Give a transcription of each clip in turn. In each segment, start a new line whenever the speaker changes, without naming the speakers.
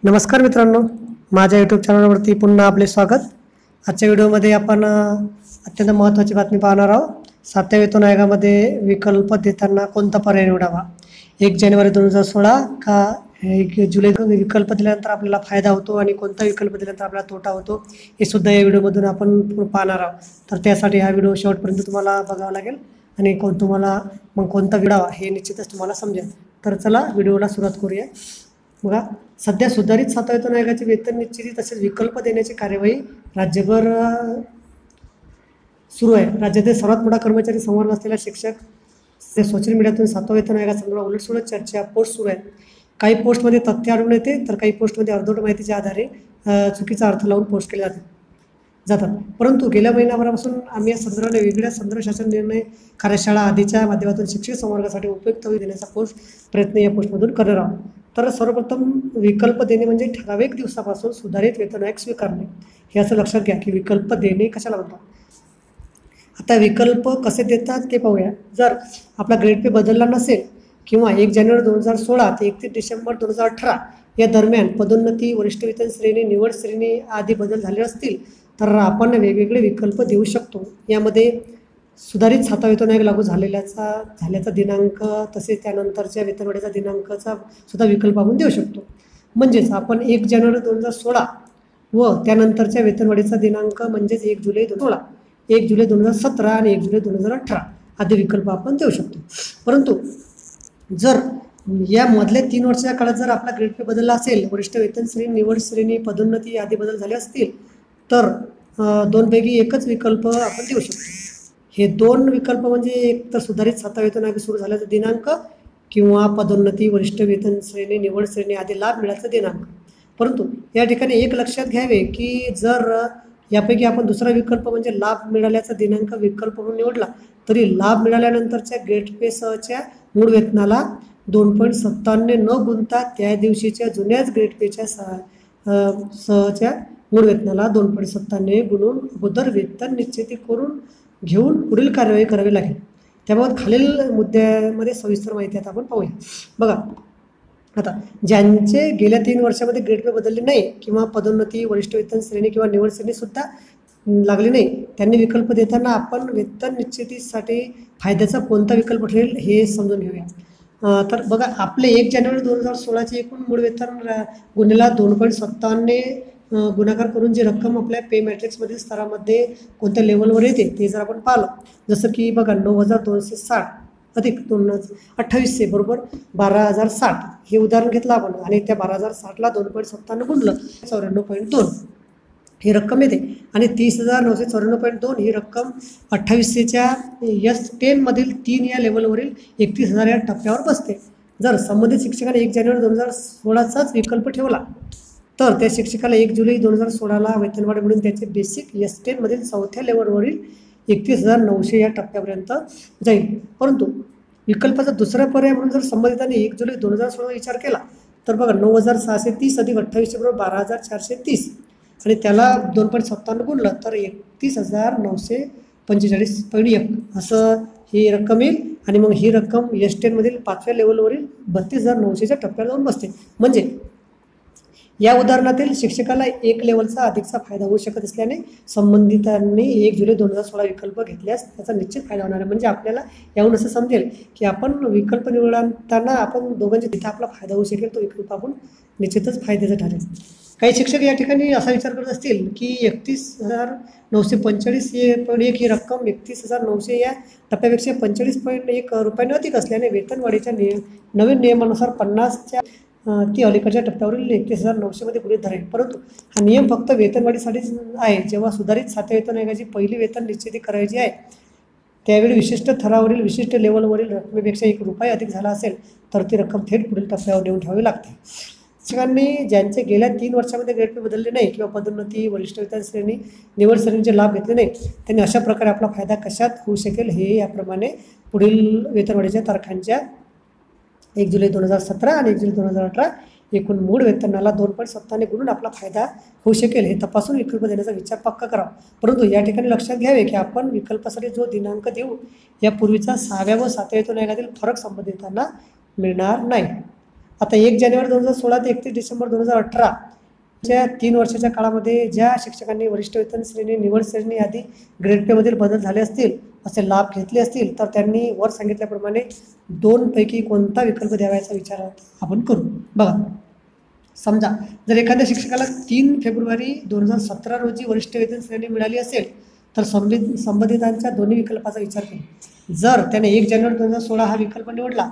नमस्कार मित्रांनो, माझ्या यूट्यूब चॅनलवरती पुन्हा आपले स्वागत। आजच्या व्हिडिओमध्ये आपण अत्यंत महत्त्वाची बातमी पाहणार आहोत। 7व्या वेतन आयोगामध्ये विकल्प देताना कोणता पर्याय निवडावा? 1 जानेवारी 2016 का 1 जुलै? विकल्प दिल्यानंतर आपल्याला फायदा होतो आणि कोणता विकल्प दिल्यानंतर आपल्याला तोटा होतो हे सुद्धा या व्हिडिओमधून आपण पाहणार आहोत। तर त्यासाठी हा व्हिडिओ शेवटपर्यंत तुम्हाला बघावा लागेल आणि तुम्हाला मग कोणता निवडावा हे निश्चितच तुम्हाला समजेल। तर चला व्हिडिओला सुरुवात करूया। बघा, सध्या सुधारित 7व्या वेतन आयोगाची वेतन निश्चिती तसेच विकल्प देण्याची कार्यवाही राज्यभर सुरू आहे। राज्यातील सर्वात मोठा कर्मचारी संवर्ग असलेला शिक्षक सोशल मीडियातून 7व्या वेतन आयोगासंदर्भात उलटसुलट चर्चा पोस्ट सुरू आहेत। काही पोस्टमध्ये तथ्य आढळून येते तर काही पोस्टमध्ये अर्धवट माहितीच्या आधारे चुकीचा अर्थ लावून पोस्ट केले जातात। परंतु गेल्या महिनाभरापासून आम्ही या संदर्भाने वेगवेगळ्या संदर्भ शासन निर्णय कार्यशाळा आदीच्या माध्यमातून शिक्षक संवर्गासाठी उपयुक्त देण्याचा प्रयत्न या पोस्टमधून करणार आहोत। तर सर्वप्रथम विकल्प देणे म्हणजे ठराविक दिवसापासून सुधारित वेतन आयोग स्वीकारणे, हे असं लक्षात घ्या की विकल्प देणे कशाला म्हणतात। आता विकल्प कसे देतात ते पाहूया। जर आपला ग्रेड पे बदलला नसेल किंवा 1 जानेवारी 2016 ते 31 डिसेंबर 2018 या दरम्यान पदोन्नती, वरिष्ठ वेतन श्रेणी, निवड श्रेणी आदी बदल झाले असतील तर आपण वेगवेगळे विकल्प देऊ शकतो। यामध्ये सुधारित 7वा वेतन आयोग लागू झाल्याचा दिनांक तसेच त्यानंतरच्या वेतनवाढीचा दिनांकाचा सुद्धा विकल्प आपण देऊ शकतो। म्हणजेच आपण 1 जानेवारी 2016 व त्यानंतरच्या वेतनवाढीचा दिनांक म्हणजेच 1 जुलै 2016, 1 जुलै 2017 आणि 1 जुलै 2018 आदी विकल्प आपण देऊ शकतो। परंतु जर या मधल्या 3 वर्षाच्या काळात जर आपला ग्रेड पे बदलला असेल, वरिष्ठ वेतन श्रेणी, निवड श्रेणी, पदोन्नती आदी बदल झाले असतील तर दोनपैकी एकच विकल्प आपण देऊ शकतो। हे 2 विकल्प म्हणजे एक तर सुधारित 7वा वेतन आयोग सुरू झाल्याचा दिनांक किंवा पदोन्नती, वरिष्ठ वेतन श्रेणी, निवड श्रेणी आदी लाभ मिळाल्याचा दिनांक। परंतु या ठिकाणी एक लक्षात घ्यावे की जर यापैकी आपण दुसरा विकल्प म्हणजे लाभ मिळाल्याचा दिनांक विकल्प म्हणून निवडला तरी लाभ मिळाल्यानंतरच्या ग्रेड पे सहच्या मूळ वेतनाला 2.57 न गुणता त्या दिवशीच्या जुन्याच ग्रेड पेच्या सहच्या मूळ वेतनाला 2.57 गुणून अगोदर वेतन निश्चिती करून घेऊन पुढील कार्यवाही करावी लागेल। त्याबाबत खालील मुद्द्यामध्ये सविस्तर माहिती आता आपण पाहूया। बघा, आता ज्यांचे गेल्या 3 वर्षामध्ये ग्रेड पे बदलले नाही किंवा पदोन्नती, वरिष्ठ वेतन श्रेणी किंवा निवड श्रेणीसुद्धा लागली नाही त्यांनी विकल्प देताना आपण वेतन निश्चितीसाठी फायद्याचा कोणता विकल्प ठरेल हे समजून घेऊया। तर बघा, आपले 1 जानेवारी 2016चे एकूण मूळ वेतन गुन्हेला 2.57 गुणाकार करून जी रक्कम आपल्या पे मॅट्रिक्समधील स्तरामध्ये कोणत्या लेवलवर येते ते जर आपण पाहिलं, जसं की बघा 9,260 अधिक 2800 बरोबर 12,060 हे उदाहरण घेतलं आपण आणि त्या 12,060ला 2.57 गुणलं 94.2 ही रक्कम येते आणि 30,994.2 ही रक्कम 2800च्या S10 मधील 3 या लेवलवरील 31,000 या टप्प्यावर बसते। जर संबंधित शिक्षकाने 1 जानेवारी 2016चाच विकल्प ठेवला तर त्या शिक्षकाला 1 जुलै 2016ला वेतनवाढ मिळून त्याचे बेसिक S10 मधील 4थ्या लेवलवरील 31,900 या टप्प्यापर्यंत जाईल। परंतु विकल्पाचा दुसरा पर्याय म्हणून जर संबंधितांनी 1 जुलै 2016 विचार केला तर बघा 9,630 अधिक 2800 बरोबर 12,430 आणि त्याला 2.57 गुणलं तर 31,945.1 असं ही रक्कम येईल आणि मग ही रक्कम S10 मधील 5व्या लेवलवरील 32,900च्या टप्प्यावर जाऊन बसते। म्हणजे या उदाहरणातील शिक्षकाला 1 लेवलचा अधिकचा फायदा होऊ शकत असल्याने संबंधितांनी 1 जुलै 2016 विकल्प घेतल्यास त्याचा निश्चित फायदा होणार आहे। म्हणजे आपल्याला याहून असं समजेल की आपण विकल्प निवडताना आपण दोघांचे तिथे आपला फायदा होऊ शकेल तो विकल्प आपण निश्चितच फायद्याचा ठरेल। काही शिक्षक या ठिकाणी असा विचार करत असतील की 31,945.1 ही रक्कम 31,900 या टप्प्यापेक्षा 45.1 रुपयाने अधिक असल्याने वेतनवाढीच्या नवीन नियमानुसार 50च्या ती अलीकडच्या टप्प्यावरील 31,900 मध्ये गृहीत धरेल। परंतु हा नियम फक्त वेतनवाढीसाठीच आहे। जेव्हा सुधारित 7व्या वेतन आयोगाची पहिली वेतन निश्चिती करायची आहे त्यावेळी विशिष्ट थरावरील विशिष्ट लेवलवरील रकमेपेक्षा 1 रुपया अधिक झाला असेल तर ती रक्कम थेट पुढील टप्प्यावर नेऊन ठेवावी लागते। शिक्षकांनी ज्यांचे गेल्या 3 वर्षामध्ये ग्रेड पे बदलले नाही किंवा पदोन्नती, वरिष्ठ वेतन श्रेणी, निवड श्रेणीचे लाभ घेतले नाही त्यांनी अशा प्रकारे आपला फायदा कशात होऊ शकेल हे याप्रमाणे पुढील वेतनवाढीच्या तारखांच्या 1 जुलै 2017 आणि 1 जुलै 2018 एकूण मूळ वेतनाला 2.57 गुणून आपला फायदा होऊ शकेल हे तपासून विकल्प देण्याचा विचार पक्का करावा। परंतु या ठिकाणी लक्षात घ्यावे की आपण विकल्पासाठी जो दिनांक देऊ यापूर्वीचा 6व्या व 7व्या वेतन आयोगातील फरक संबंधितांना मिळणार नाही। आता 1 जानेवारी 2016 ते 31 डिसेंबर 2018 च्या 3 वर्षाच्या काळामध्ये ज्या शिक्षकांनी वरिष्ठ वेतन श्रेणी निवड श्रेणी आधी ग्रेड पेमधील बदल झाले असतील, असे लाभ घेतले असतील, तर त्यांनी वर सांगितल्याप्रमाणे 2 पैकी कोणता विकल्प द्यावायचा विचार आपण करू. बघा, समजा जर एखाद्या शिक्षकाला 3 फेब्रुवारी 2017 रोजी वरिष्ठ वेतन श्रेणी मिळाली असेल, तर संबंधितांच्या दोन्ही विकल्पाचा विचार करू. जर त्याने 1 जानेवारी 2016 हा विकल्प निवडला,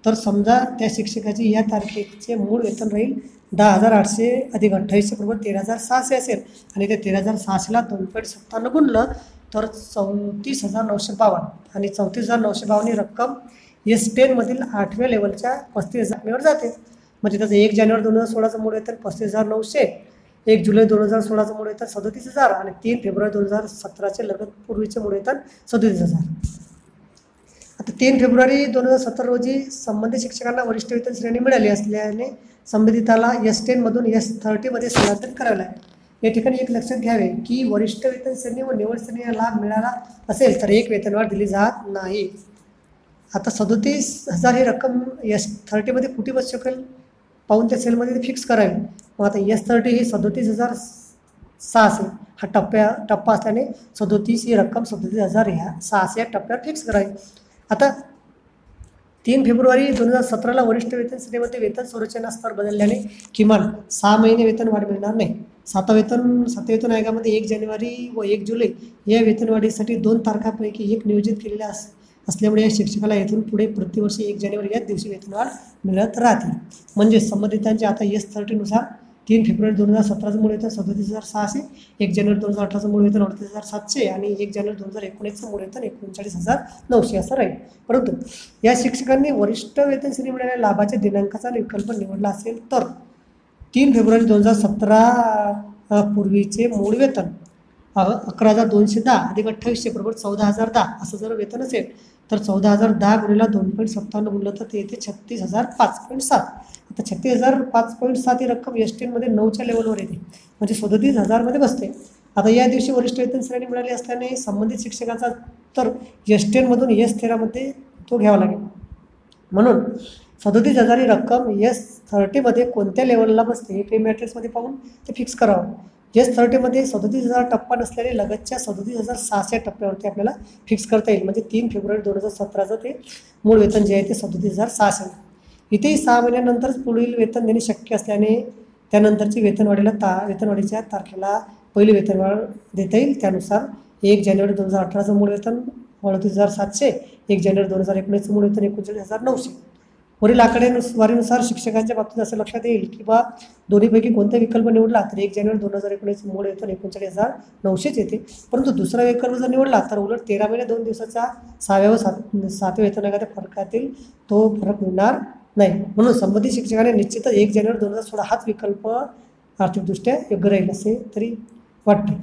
तर समजा त्या शिक्षकाची या तारखेचे मूळ वेतन राहील 10,800 अधिक 2800 बरोबर 13,600 असेल आणि ते 13,600ला 2.57 गुणलं तर 34,952 आणि 34,952 ही रक्कम S10 मधील 8व्या लेवलच्या 35,000 जाते. म्हणजे त्याचं 1 जानेवारी 2016चं मूळ वेतन 35,900, 1 जुलै 2016चं मूळ वेतन 37,000 आणि 3 फेब्रुवारी 2017चे लगतपूर्वीचे मूळ वेतन 37,000. आता 3 फेब्रुवारी 2017 रोजी संबंधित शिक्षकांना वरिष्ठ वेतन श्रेणी मिळाली असल्याने संबंधिताला S10 मधून S30 मध्ये स्थलांतरित करावे लागेल. या ठिकाणी एक लक्षात घ्यावे की वरिष्ठ वेतन श्रेणी व निवड श्रेणी लाभ मिळाला असेल तर एक वेतनवाढ दिली जात नाही. आता 37,000 ही रक्कम S30 मध्ये कुठे बसू शकेल पाहून त्या सेलमध्ये फिक्स करावी. मग आता S30 ही 37,600 हा टप्पा असल्याने 37 ही रक्कम 37,600 या टप्प्यावर फिक्स करावी. आता 3 फेब्रुवारी 2017ला वरिष्ठ वेतन श्रेणीमध्ये वेतन संरचना स्तर बदलल्याने किमान 6 महिने वेतन वाढ मिळणार नाही. सातव्या वेतन आयोगामध्ये 1 जानेवारी व 1 जुलै या वेतनवाढीसाठी 2 तारखांपैकी एक नियोजित केलेल्या असल्यामुळे या शिक्षकाला येथून पुढे प्रतिवर्षी 1 जानेवारी याच दिवशी वेतनवाढ मिळत राहते. म्हणजे संबंधितांचे आता S30 नुसार 3 फेब्रुवारी 2017चं मूळ वेतन 37,600, 1 जानेवारी 2018चं मूळ वेतन 38,700 आणि 1 जानेवारी 2019चं मूळ वेतन 39,900 असं राहील. परंतु या शिक्षकांनी वरिष्ठ वेतन श्रेणी मिळालेल्या लाभाच्या दिनांकाचा विकल्प निवडला असेल तर 3 फेब्रुवारी 2017 पूर्वीचे मूळ वेतन 11,210 अधिक 2800 बरोबर 14,010 असं जर वेतन असेल तर 14,010 गुणिला 2.57 गुणलं तर ते येते 36,005.7. आता 36,005.7 ही रक्कम S10 मध्ये 9च्या लेवलवर येते म्हणजे 37,000 मध्ये बसते. आता या दिवशी वरिष्ठ वेतन श्रेणी मिळाली असल्याने संबंधित शिक्षकाचा तर S10 मधून S13 मध्ये तो घ्यावा लागेल. म्हणून 37,000 ही रक्कम S30 मध्ये कोणत्या लेवलला बसते हे पे मॅट्रिक्समध्ये पाहून ते फिक्स करावं. S30 मध्ये 37,000 टप्पा नसल्याने लगतच्या 37,600 टप्प्यावरती आपल्याला फिक्स करता येईल. म्हणजे 3 फेब्रुवारी 2017चं ते मूळ वेतन जे आहे ते 37,600. इथेही 6 महिन्यानंतरच पुढील वेतन देणे शक्य असल्याने त्यानंतरची वेतनवाढीच्या तारखेला पहिली वेतनवाढ देता येईल. त्यानुसार 1 जानेवारी 2018चं मूळ वेतन 38,700, 1 जानेवारी 2019चं मूळ वेतन 39,900. वरील आकडेवारीनुसार शिक्षकांच्या बाबतीत असं लक्षात येईल की बा दोन्हीपैकी कोणता विकल्प निवडला तर 1 जानेवारी 2019 मूळ वेतन 39,900 येते. परंतु दुसरा विकल्प जर निवडला तर उलट 13 महिने 2 दिवसाचा 6व्या व 7व्या वेतनाच्या फरकातील तो फरक मिळणार नाही. म्हणून संबंधित शिक्षकाने निश्चितच 1 जानेवारी 2016 हाच विकल्प आर्थिकदृष्ट्या योग्य राहील असे तरी वाटते.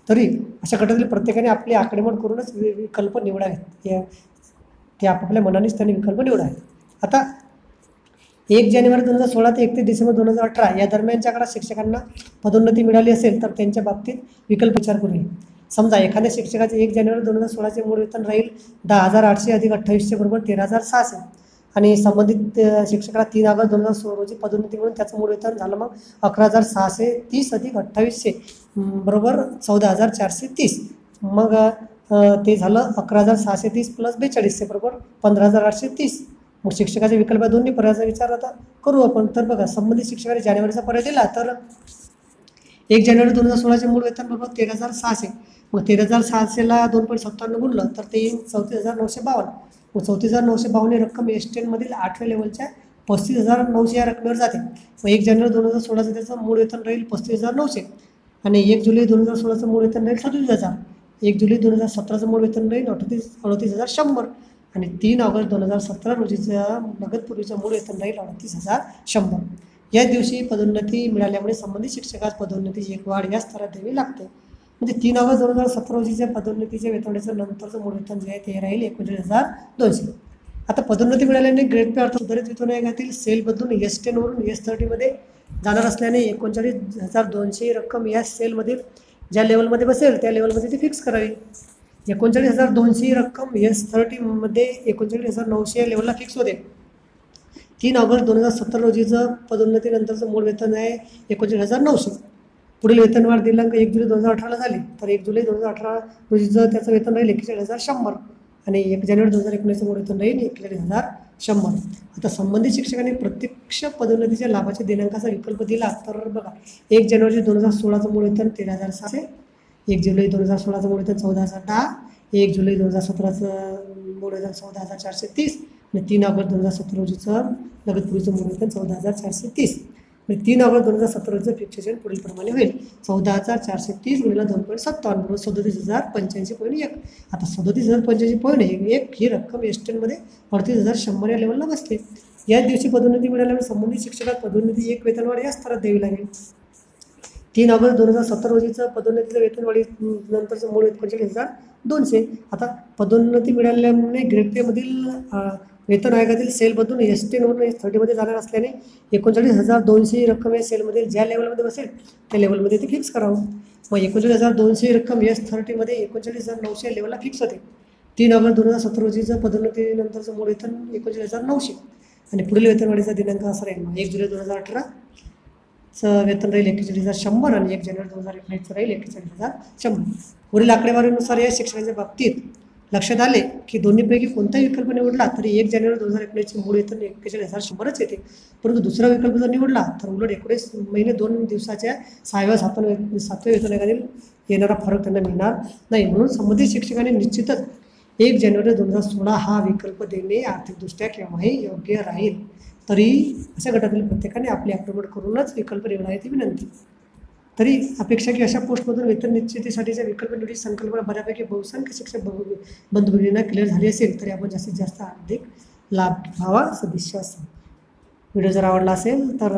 तरी अशा गटातील प्रत्येकाने आपली आकडेमोड करूनच विकल्प निवडावेत. ते आपापल्या मनानेच त्यांनी विकल्प निवडावेत. आता 1 जानेवारी 2016 ते 31 डिसेंबर 2018 या दरम्यानच्या काळात शिक्षकांना पदोन्नती मिळाली असेल तर त्यांच्या बाबतीत विकल्प विचार करूया. समजा एखाद्या शिक्षकाचे 1 जानेवारी 2016चे मूळ वेतन राहील 10,800 अधिक 2800 बरोबर 13,600 आणि संबंधित शिक्षकाला 3 ऑगस्ट 2016 रोजी पदोन्नती मिळून त्याचं मूळ वेतन झालं मग 11,630 अधिक 2800 बरोबर 14,430. मग ते झालं 11,630 प्लस 4200 बरोबर 15,830. मग शिक्षकाचे विकल्प दोन्ही पर्यायाचा विचार आता करू आपण. तर बघा, संबंधित शिक्षकाने जानेवारीचा पर्याय दिला तर 1 जानेवारी 2016चे मूळ वेतन बरोबर 13,600. मग 13,600ला 2.57 गुणलं तर ते येईल 34,952. मग 34,952 ही रक्कम S10 मधील 8व्या लेवलच्या 35,900 या रकमेवर जाते. मग 1 जानेवारी 2016चं त्याचं मूळ वेतन राहील 35,900 आणि 1 जुलै 2016चं मूळ वेतन राहील 37,000. 1 जुलै 2017चं मूळ वेतन राहील 38,100 आणि 3 ऑगस्ट 2017 रोजीचं लगतपूर्वीचं मूळ वेतन राहील 38,100. या दिवशी पदोन्नती मिळाल्यामुळे संबंधित शिक्षकास पदोन्नतीची एक वाढ या स्तरात द्यावी लागते. म्हणजे 3 ऑगस्ट 2017 रोजीच्या पदोन्नतीच्या वेतनाचं नंतरचं मूळ वेतन जे आहे ते राहील 39,200. आता पदोन्नती मिळाल्याने ग्रेड पे अर्थात सुधारित वेतन आयोगातील सेल बदलून S10 वरून S30 मध्ये जाणार असल्याने 39,200 ही रक्कम या सेलमधील ज्या लेवलमध्ये बसेल त्या लेवलमध्ये ती फिक्स करावी. 39,200 ही रक्कम S30 मध्ये 39,900 या लेवलला फिक्स होते. 3 ऑगस्ट 2017 रोजीचं पदोन्नतीनंतरचं मूळ वेतन आहे 39,900. पुढील वेतनवाढ दिनांक 1 जुलै 2018 झाली, तर 1 जुलै 2018 रोजीचं त्याचं वेतन राहील 41,100 आणि 1 जानेवारी 2019चं मूळ वेतन राहील 41,100. आता संबंधित शिक्षकांनी प्रत्यक्ष पदोन्नतीच्या लाभाच्या दिनांकाचा विकल्प दिला तर बघा, 1 जानेवारी 2016चं मूळ वेतन 13,700, 1 जुलै 2016चं मूळ वेतन 14,010, 1 जुलै 2017चं मूळ वेतन 14,430 आणि 3 ऑगस्ट 2017 रोजीचं नगदपूर्वीचं मूळ वेतन 14,430. म्हणजे 3 ऑगस्ट 2017 रोजीचं फिक्सेशन पुढील प्रमाणे होईल. 14,430 गुणिले 2.57 बरोबर 37,085.1. आता 37,085.1 ही रक्कम एसटीमध्ये 38,100 या लेवलला बसते. याच दिवशी पदोन्नती मिळाल्यामुळे संबंधित शिक्षकात पदोन्नती 1 वेतनवाढ या स्तरात द्यावी लागेल. 3 ऑगस्ट 2017 रोजीचं पदोन्नतीचं वेतनवाढी नंतरचं मूळ 39,200. आता पदोन्नती मिळाल्यामुळे ग्रेड पेमधील वेतन आयोगातील सेल बदलून ST-वरून S-30मध्ये जाणार असल्याने 39,200 ही रक्कम या सेलमध्ये ज्या लेवलमध्ये बसेल त्या लेवलमध्ये ते फिक्स करावं. मग 39,200 ही रक्कम S-30मध्ये 39,900 या लेवलला फिक्स होते. 3 ऑगस्ट 2017 रोजीचं पदोन्नतीनंतरचं मूळ वेतन 39,900 आणि पुढील वेतनवाढीचा दिनांक असा राहील. 1 जुलै 2018चं वेतन राहील 41,100 आणि 1 जानेवारी 2019चं राहील 41,100. पुढील आकडेवारीनुसार या शिक्षणाच्या बाबतीत लक्षात आले की दोन्हीपैकी कोणताही विकल्प निवडला तरी 1 जानेवारी 2019चे मूळ वेतन 41,100च येते. परंतु दुसरा विकल्प जर निवडला तर उलट 19 महिने 2 दिवसाच्या 6व्या 7व्या वेतन आयोगातील येणारा फरक त्यांना मिळणार नाही. म्हणून संबंधित शिक्षकांनी निश्चितच 1 जानेवारी 2016 हा विकल्प देणे आर्थिकदृष्ट्या केव्हाही योग्य राहील. तरी अशा गटातील प्रत्येकाने आपली अप्रोमोट करूनच विकल्प निवडायची विनंती. तरी अपेक्षा की अशा पोस्टमधून वेतन निश्चितीसाठीच्या विकल्प निवडीची संकल्पना बऱ्यापैकी बहुसंख्य शिक्षक बंधू भगिनींना क्लिअर झाली असेल तरी आपण जास्तीत जास्त अधिक लाभ घ्यावा असा विश्वास. व्हिडिओ जर आवडला असेल तर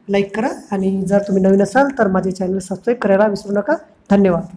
लाईक करा आणि जर तुम्ही नवीन असाल तर माझे चॅनल सबस्क्राईब करायला विसरू नका. धन्यवाद.